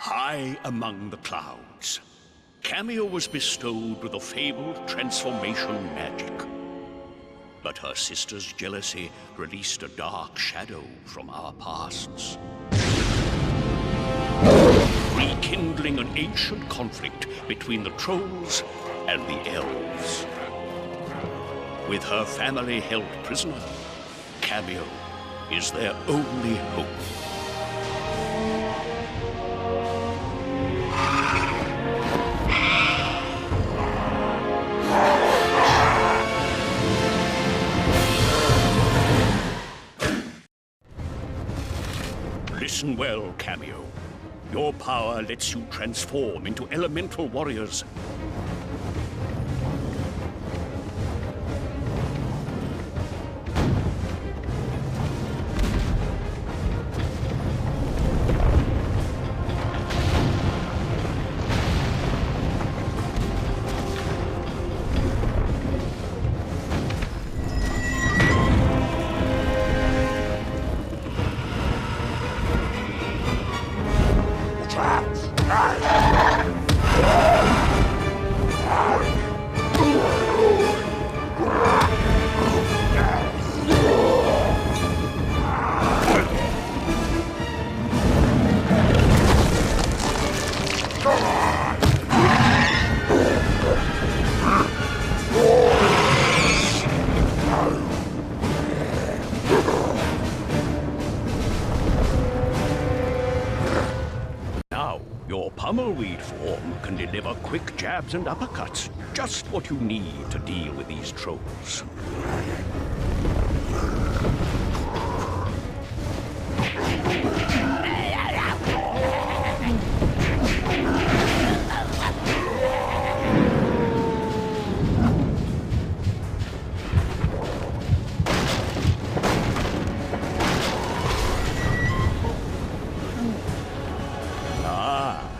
High among the clouds, Kameo was bestowed with the fabled transformation magic. But her sister's jealousy released a dark shadow from our pasts, rekindling an ancient conflict between the trolls and the elves. With her family held prisoner, Kameo is their only hope. Listen well, Kameo. Your power lets you transform into elemental warriors. Your pummelweed form can deliver quick jabs and uppercuts, just what you need to deal with these trolls.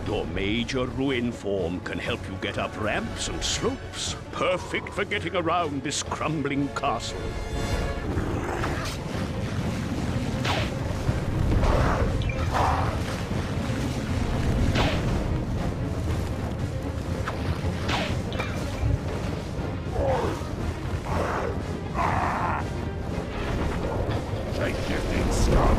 Your major ruin form can help you get up ramps and slopes, perfect for getting around this crumbling castle. Shape-shifting scum!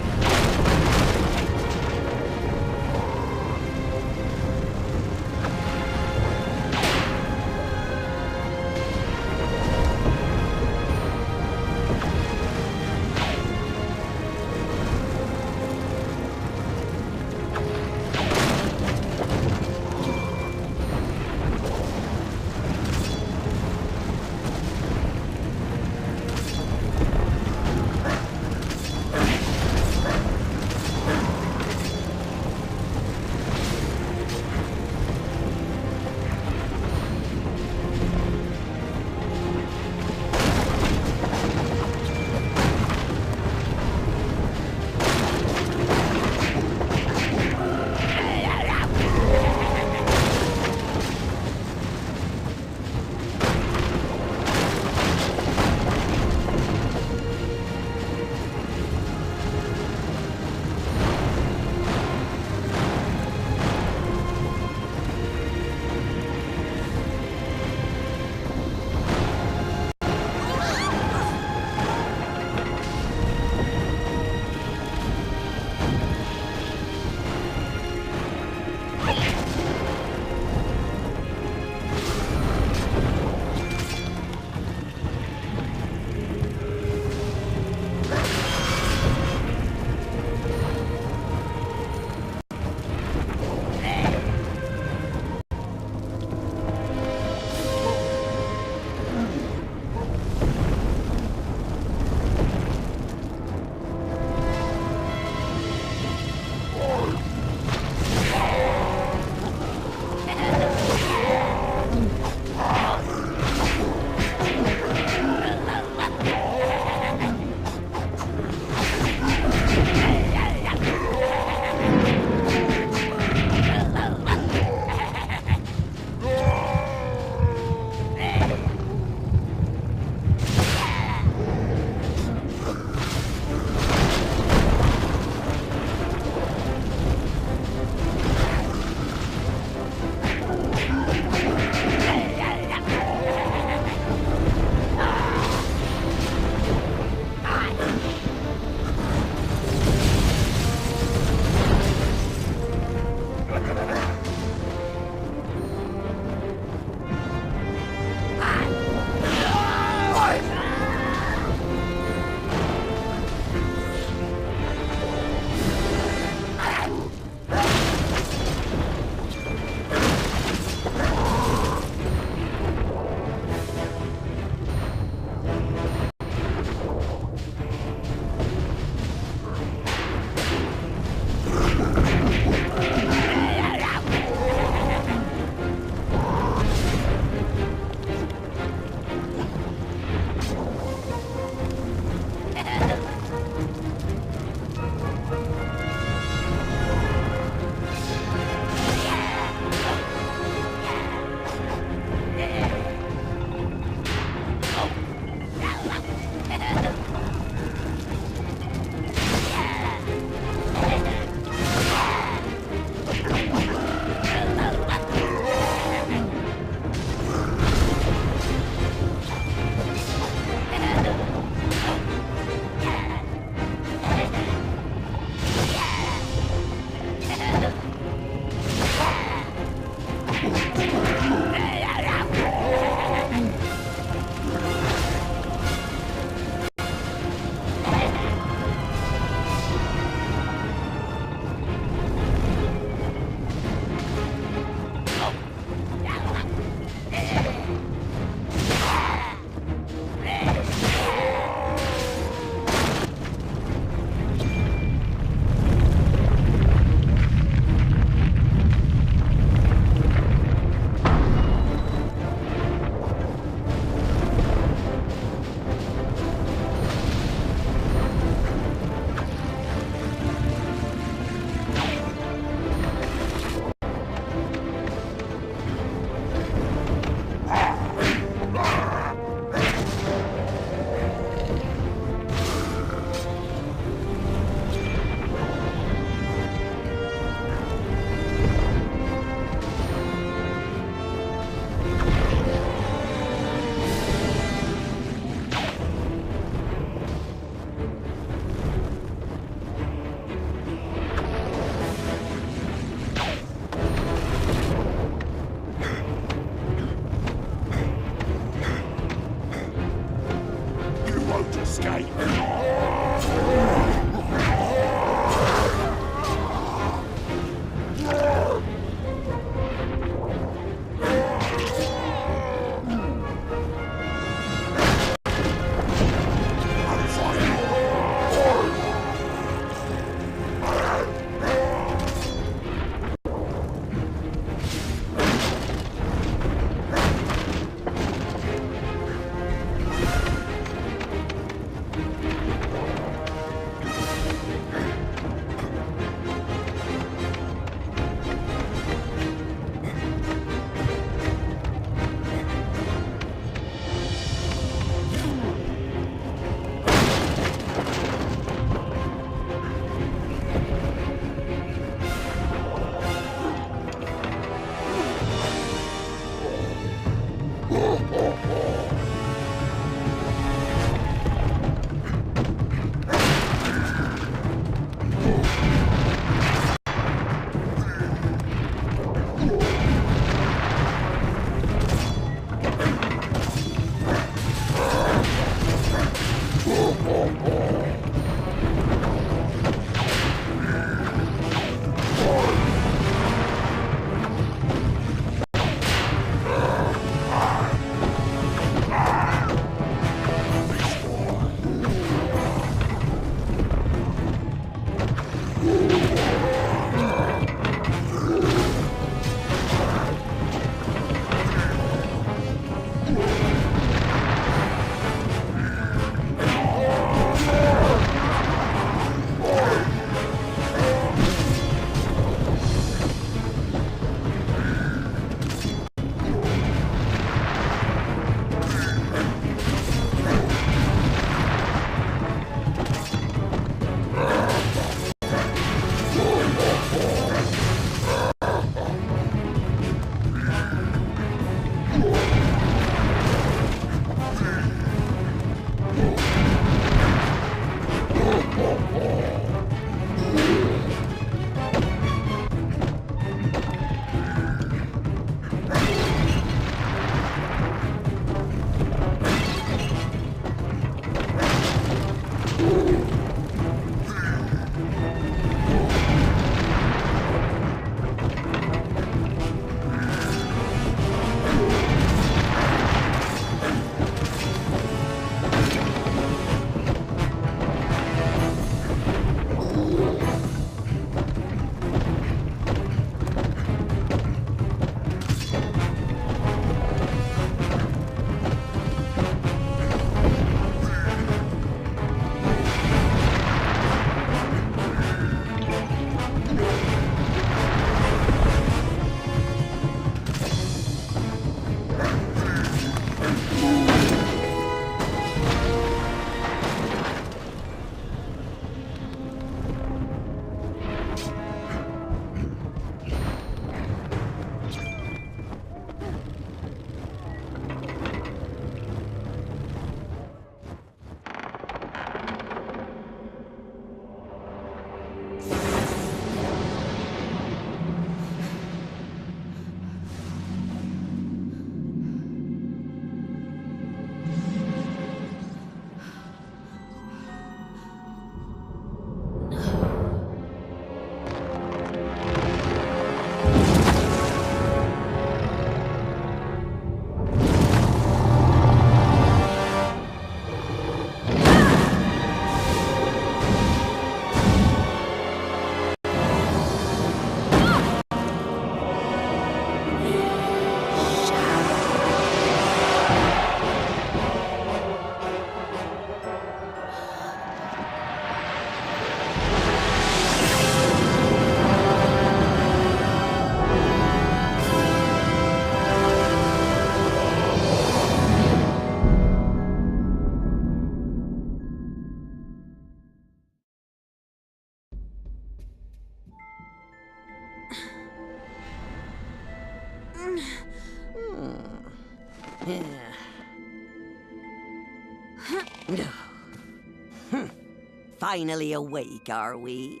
Finally awake, are we?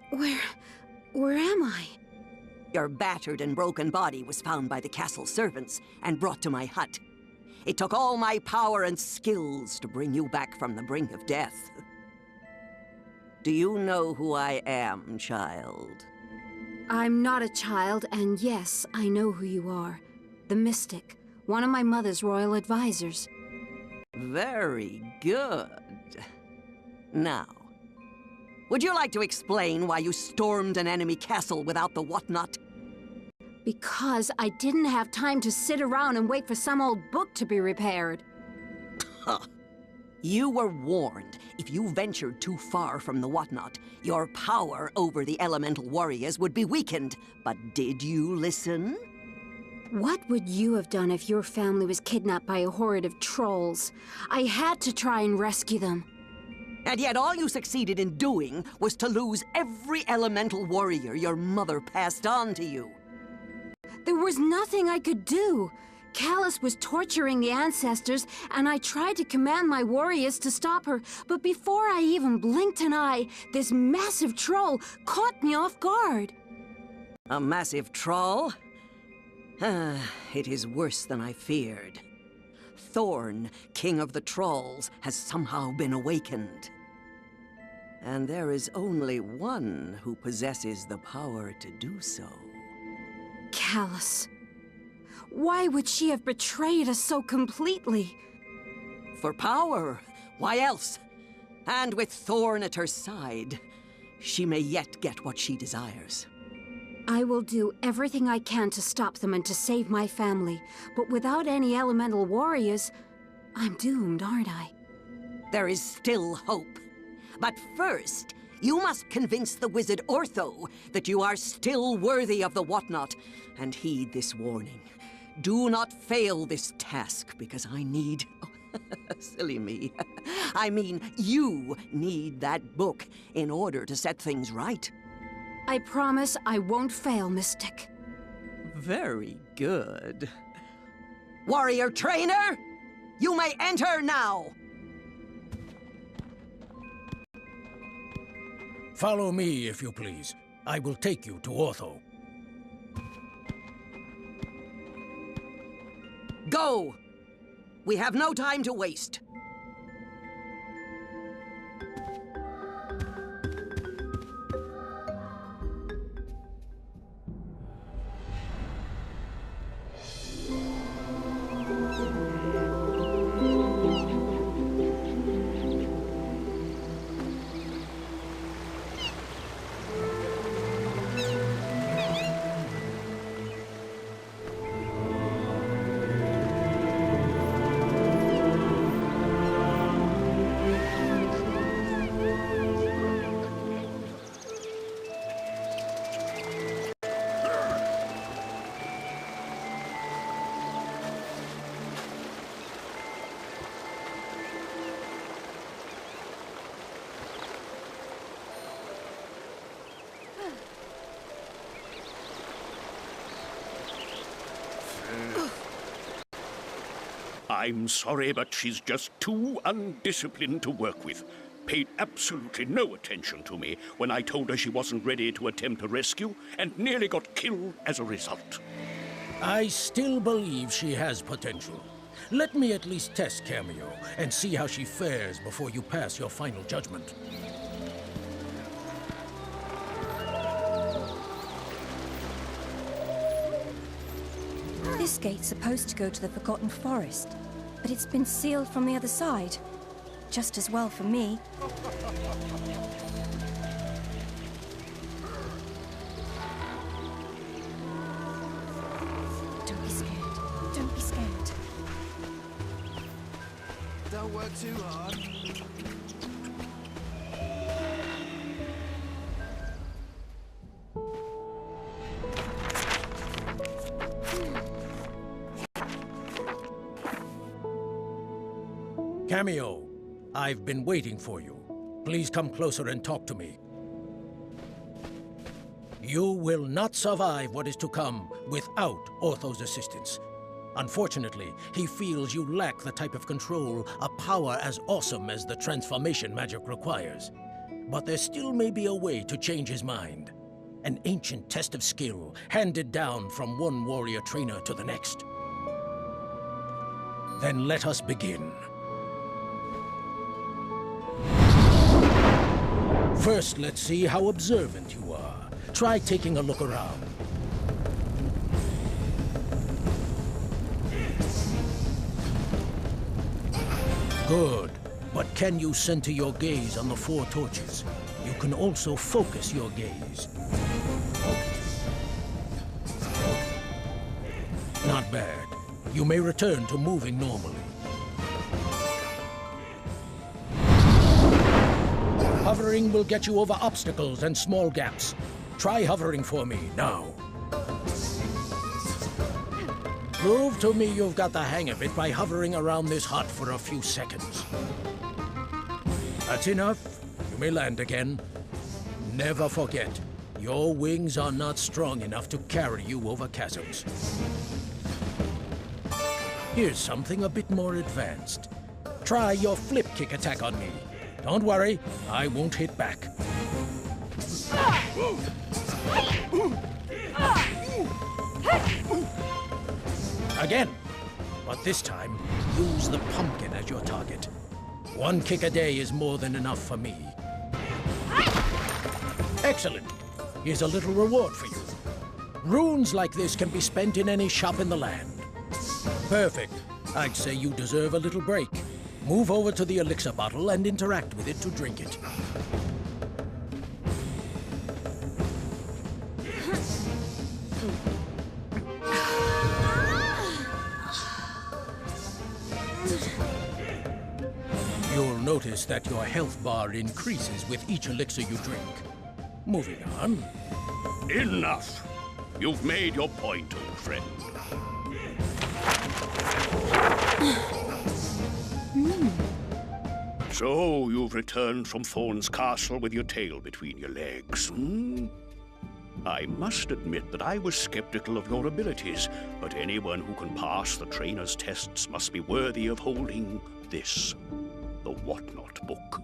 Where am I? Your battered and broken body was found by the castle servants and brought to my hut. It took all my power and skills to bring you back from the brink of death. Do you know who I am, child? I'm not a child, and yes, I know who you are. The Mystic, one of my mother's royal advisors. Very good. Now, would you like to explain why you stormed an enemy castle without the whatnot? Because I didn't have time to sit around and wait for some old book to be repaired. Huh. You were warned. If you ventured too far from the whatnot, your power over the elemental warriors would be weakened. But did you listen? What would you have done if your family was kidnapped by a horde of trolls? I had to try and rescue them. And yet all you succeeded in doing was to lose every elemental warrior your mother passed on to you. There was nothing I could do. Callus was torturing the ancestors, and I tried to command my warriors to stop her, but before I even blinked an eye, this massive troll caught me off guard. A massive troll? It is worse than I feared. Thorn, king of the trolls, has somehow been awakened. And there is only one who possesses the power to do so. Callus. Why would she have betrayed us so completely? For power. Why else? And with Thorn at her side, she may yet get what she desires. I will do everything I can to stop them and to save my family. But without any elemental warriors, I'm doomed, aren't I? There is still hope. But first, you must convince the wizard Ortho that you are still worthy of the whatnot, and heed this warning. Do not fail this task, because I need... silly me. I mean, you need that book in order to set things right. I promise I won't fail, Mystic. Very good. Warrior trainer, you may enter now! Follow me, if you please. I will take you to Ortho. Go! We have no time to waste. I'm sorry, but she's just too undisciplined to work with. Paid absolutely no attention to me when I told her she wasn't ready to attempt a rescue, and nearly got killed as a result. I still believe she has potential. Let me at least test Kameo and see how she fares before you pass your final judgment. This gate's supposed to go to the Forgotten Forest, but it's been sealed from the other side. Just as well for me. Don't be scared. Don't be scared. Don't work too hard. Kameo, I've been waiting for you. Please come closer and talk to me. You will not survive what is to come without Ortho's assistance. Unfortunately, he feels you lack the type of control, a power as awesome as the transformation magic requires. But there still may be a way to change his mind. An ancient test of skill, handed down from one warrior trainer to the next. Then let us begin. First, let's see how observant you are. Try taking a look around. Good. But can you center your gaze on the 4 torches? You can also focus your gaze. Not bad. You may return to moving normally. Hovering will get you over obstacles and small gaps. Try hovering for me, now. Prove to me you've got the hang of it by hovering around this hut for a few seconds. That's enough. You may land again. Never forget, your wings are not strong enough to carry you over chasms. Here's something a bit more advanced. Try your flip kick attack on me. Don't worry, I won't hit back. Again, but this time, use the pumpkin as your target. 1 kick a day is more than enough for me. Excellent. Here's a little reward for you. Runes like this can be spent in any shop in the land. Perfect. I'd say you deserve a little break. Move over to the elixir bottle and interact with it to drink it. You'll notice that your health bar increases with each elixir you drink. Moving on. Enough! You've made your point, old friend. So, you've returned from Thorn's castle with your tail between your legs, hmm? I must admit that I was skeptical of your abilities, but anyone who can pass the trainer's tests must be worthy of holding this, the Whatnot book.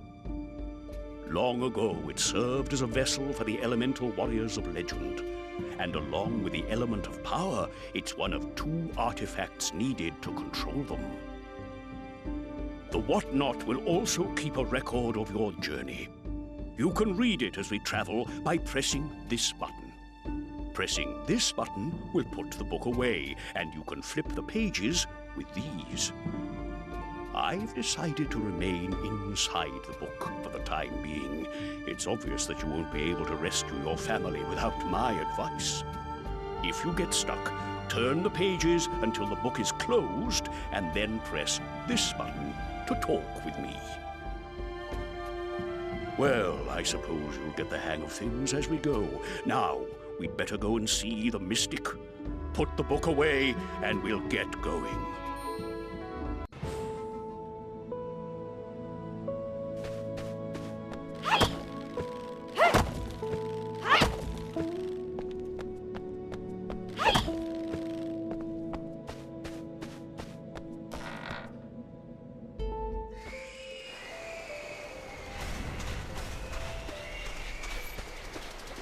Long ago, it served as a vessel for the elemental warriors of legend, and along with the element of power, it's one of 2 artifacts needed to control them. The Whatnot will also keep a record of your journey. You can read it as we travel by pressing this button. Pressing this button will put the book away, and you can flip the pages with these. I've decided to remain inside the book for the time being. It's obvious that you won't be able to rescue your family without my advice. If you get stuck, turn the pages until the book is closed, and then press this button to talk with me. Well, I suppose you'll get the hang of things as we go. Now, we'd better go and see the mystic. Put the book away, and we'll get going.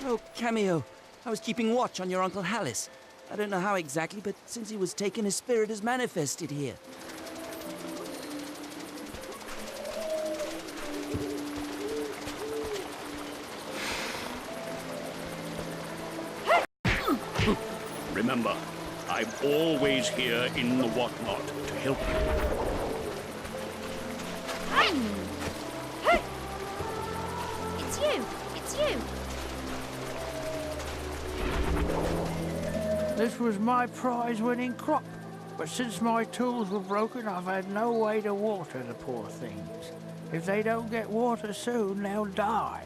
Oh, Kameo. I was keeping watch on your Uncle Hallis. I don't know how exactly, but since he was taken, his spirit has manifested here. Remember, I'm always here in the Whatnot to help you. It's you! It's you! This was my prize-winning crop, but since my tools were broken, I've had no way to water the poor things. If they don't get water soon, they'll die.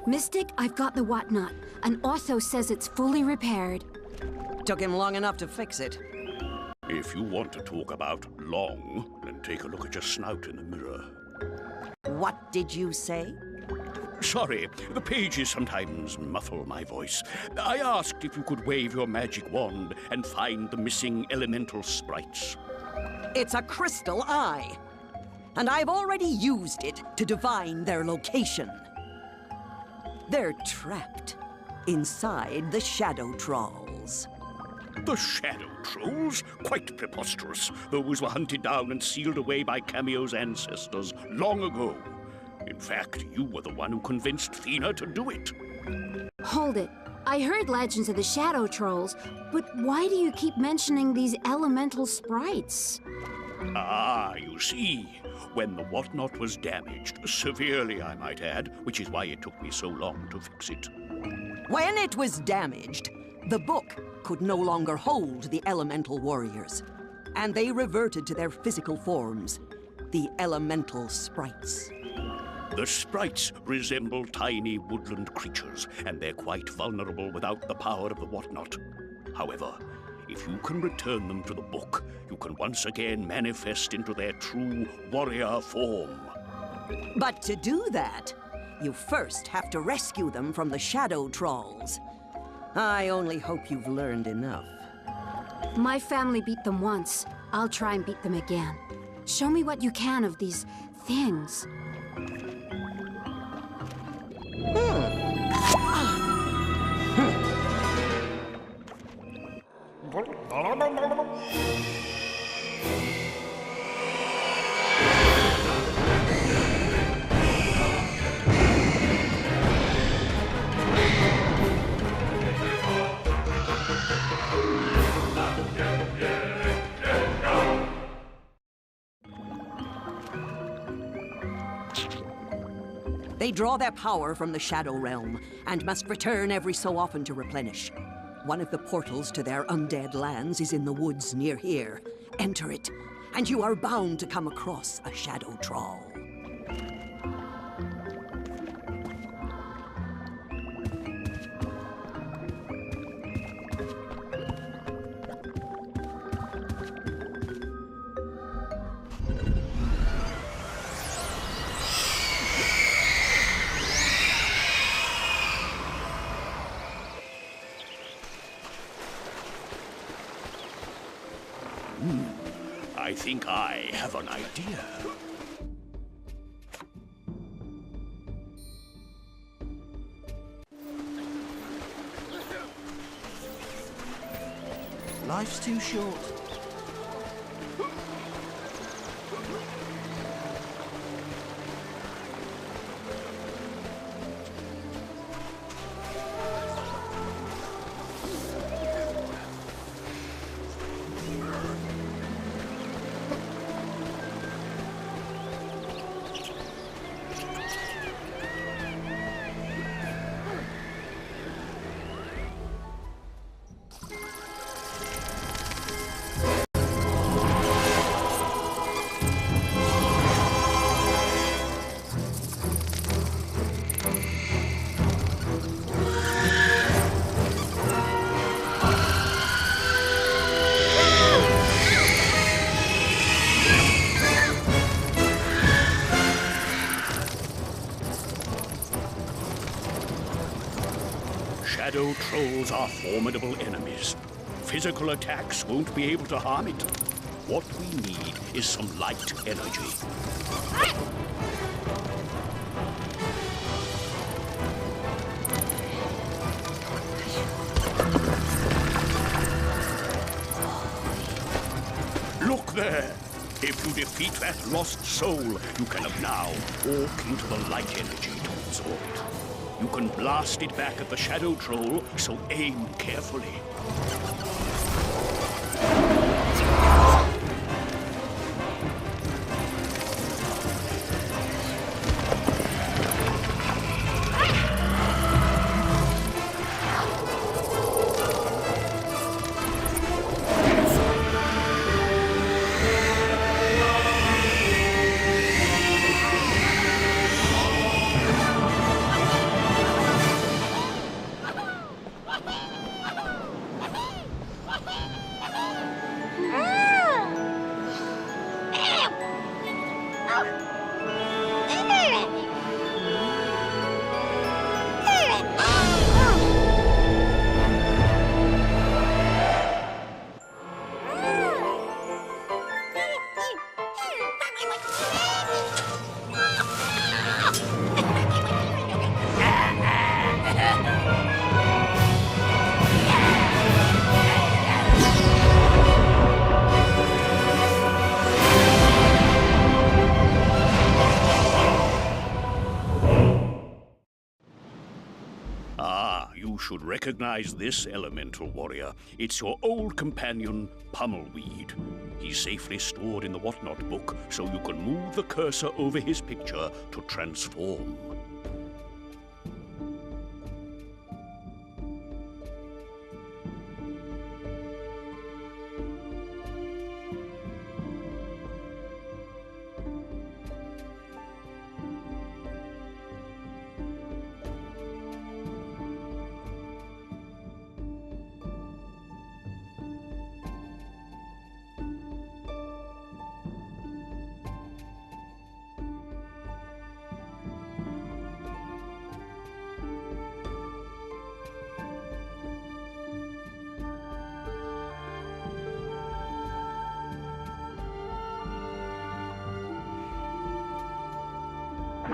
Mystic, I've got the Whatnot, and Otho says it's fully repaired. Took him long enough to fix it. If you want to talk about long, then take a look at your snout in the mirror. What did you say? Sorry, the pages sometimes muffle my voice. I asked if you could wave your magic wand and find the missing elemental sprites. It's a crystal eye, and I've already used it to divine their location. They're trapped inside the Shadow Trolls. The Shadow Trolls? Quite preposterous. Those were hunted down and sealed away by Kameo's ancestors long ago. In fact, you were the one who convinced Fina to do it. Hold it. I heard legends of the Shadow Trolls, but why do you keep mentioning these elemental sprites? Ah, you see, when the whatnot was damaged, severely I might add, which is why it took me so long to fix it. When it was damaged, the book could no longer hold the elemental warriors, and they reverted to their physical forms, the elemental sprites. The sprites resemble tiny woodland creatures, and they're quite vulnerable without the power of the whatnot. However, if you can return them to the book, you can once again manifest into their true warrior form. But to do that, you first have to rescue them from the Shadow Trolls. I only hope you've learned enough. My family beat them once. I'll try and beat them again. Show me what you can of these things. They draw their power from the Shadow Realm and must return every so often to replenish. One of the portals to their undead lands is in the woods near here. Enter it, and you are bound to come across a Shadow Troll. I think I have an idea. Life's too short. Shadow Trolls are formidable enemies. Physical attacks won't be able to harm it. What we need is some light energy. Look there! If you defeat that lost soul, you can now walk into the light energy to absorb it. You can blast it back at the Shadow Troll, so aim carefully. should recognize this elemental warrior. It's your old companion, Pummelweed. He's safely stored in the Whatnot book, so you can move the cursor over his picture to transform.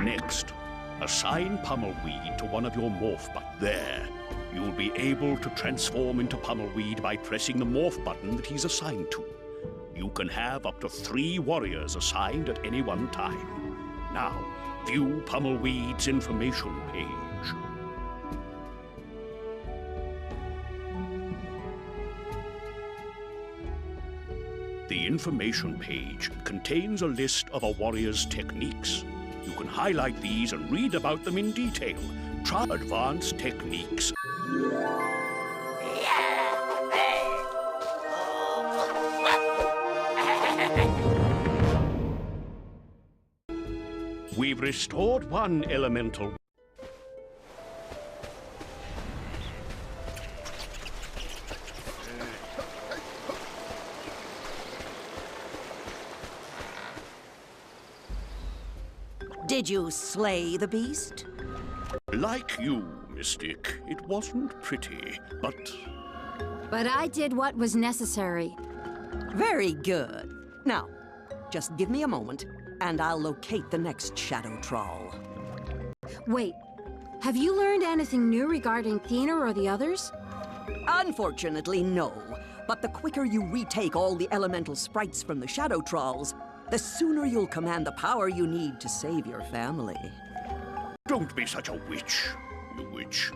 Next, assign Pummelweed to one of your morph buttons. There. You'll be able to transform into Pummelweed by pressing the morph button that he's assigned to. You can have up to 3 warriors assigned at any one time. Now, view Pummelweed's information page. The information page contains a list of a warrior's techniques. You can highlight these and read about them in detail. Try advanced techniques. We've restored one elemental. Did you slay the beast? Like you, Mystic, it wasn't pretty, but... But I did what was necessary. Very good. Now, just give me a moment, and I'll locate the next shadow trawl. Wait, have you learned anything new regarding Thena or the others? Unfortunately, no. But the quicker you retake all the elemental sprites from the shadow trawls, the sooner you'll command the power you need to save your family. Don't be such a witch, you witch.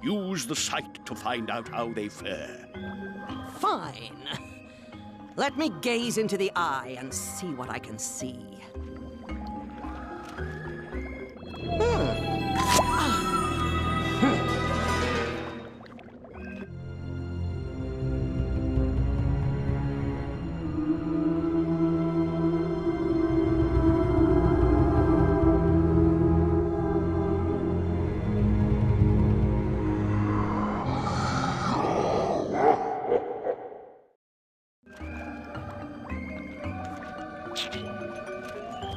Use the sight to find out how they fare. Fine. Let me gaze into the eye and see what I can see.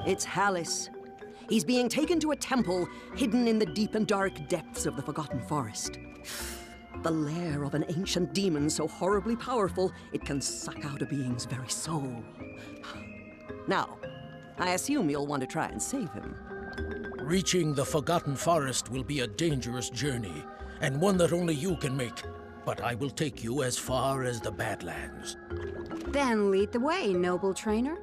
It's Hallis. He's being taken to a temple hidden in the deep and dark depths of the Forgotten Forest. The lair of an ancient demon so horribly powerful it can suck out a being's very soul. Now, I assume you'll want to try and save him. Reaching the Forgotten Forest will be a dangerous journey, and one that only you can make. But I will take you as far as the Badlands. Then lead the way, noble trainer.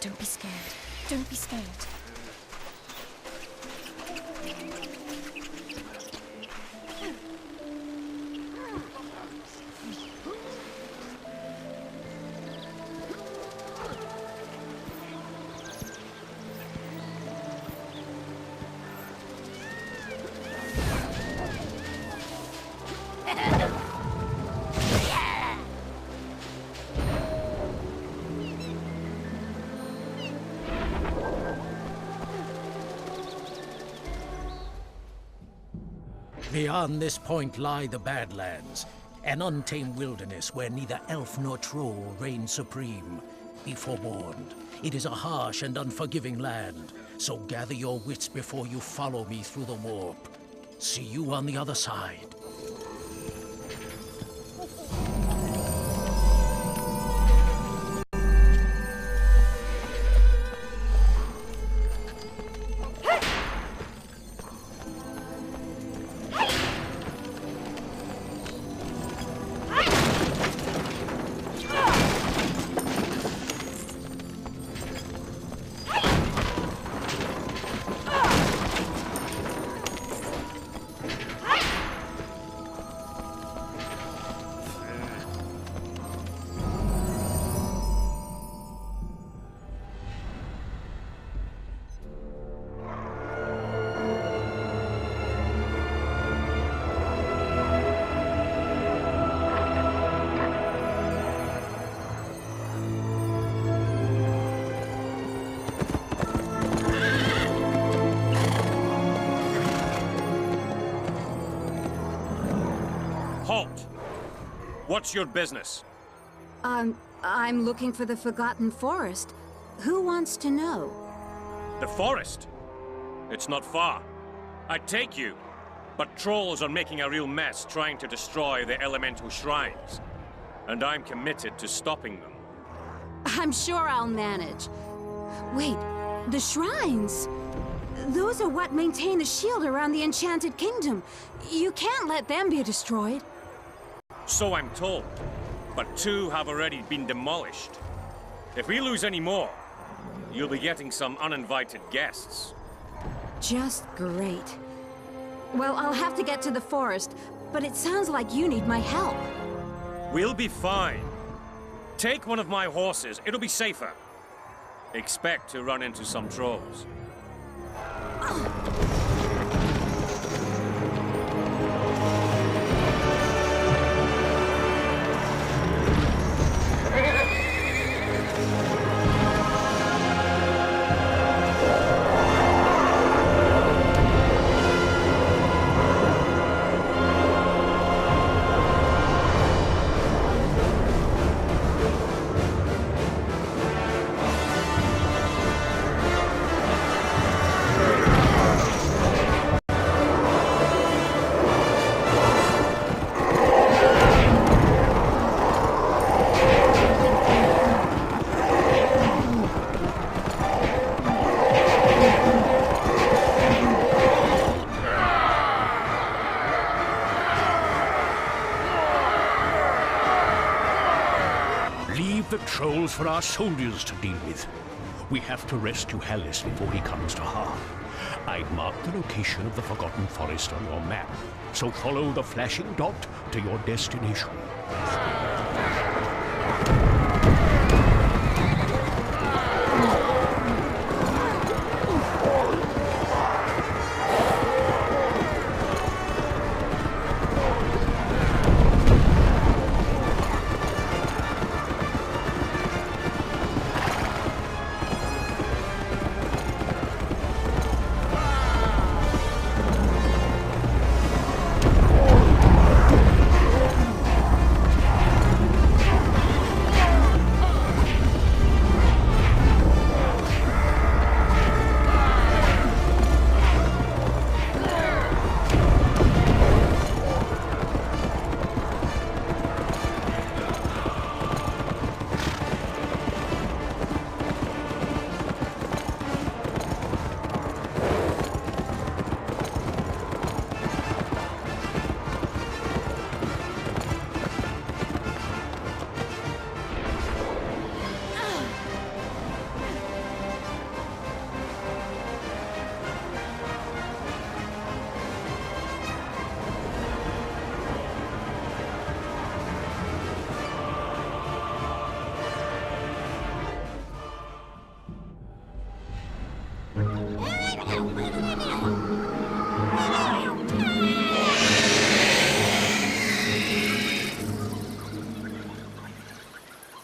Don't be scared. Don't be scared. Beyond this point lie the Badlands, an untamed wilderness where neither elf nor troll reign supreme. Be forewarned, it is a harsh and unforgiving land, so gather your wits before you follow me through the warp. See you on the other side. What's your business? I'm looking for the Forgotten Forest. Who wants to know? The forest? It's not far. I'd take you. But trolls are making a real mess trying to destroy the elemental shrines. And I'm committed to stopping them. I'm sure I'll manage. Wait, the shrines! Those are what maintain the shield around the Enchanted Kingdom. You can't let them be destroyed. So I'm told. But 2 have already been demolished. If we lose any more, you'll be getting some uninvited guests. Just great. Well, I'll have to get to the forest, but it sounds like you need my help. We'll be fine. Take one of my horses, it'll be safer. Expect to run into some trolls. The trolls for our soldiers to deal with. We have to rescue Hallis before he comes to harm. I've marked the location of the Forgotten Forest on your map, so follow the flashing dot to your destination.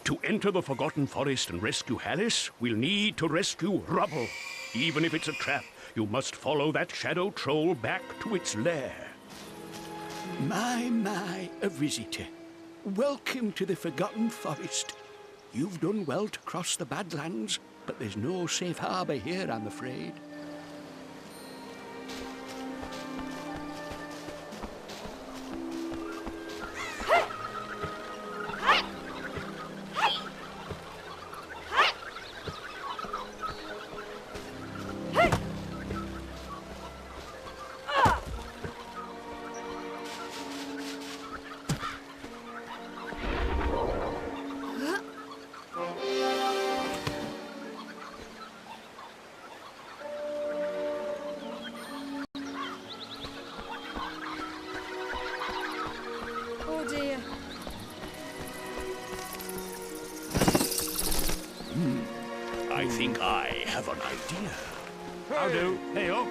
To enter the Forgotten Forest and rescue Hallis, we'll need to rescue Rubble. Even if it's a trap, you must follow that shadow troll back to its lair. My, a visitor. Welcome to the Forgotten Forest. You've done well to cross the Badlands, but there's no safe harbor here, I'm afraid. I think I have an idea. How do? Hey-o.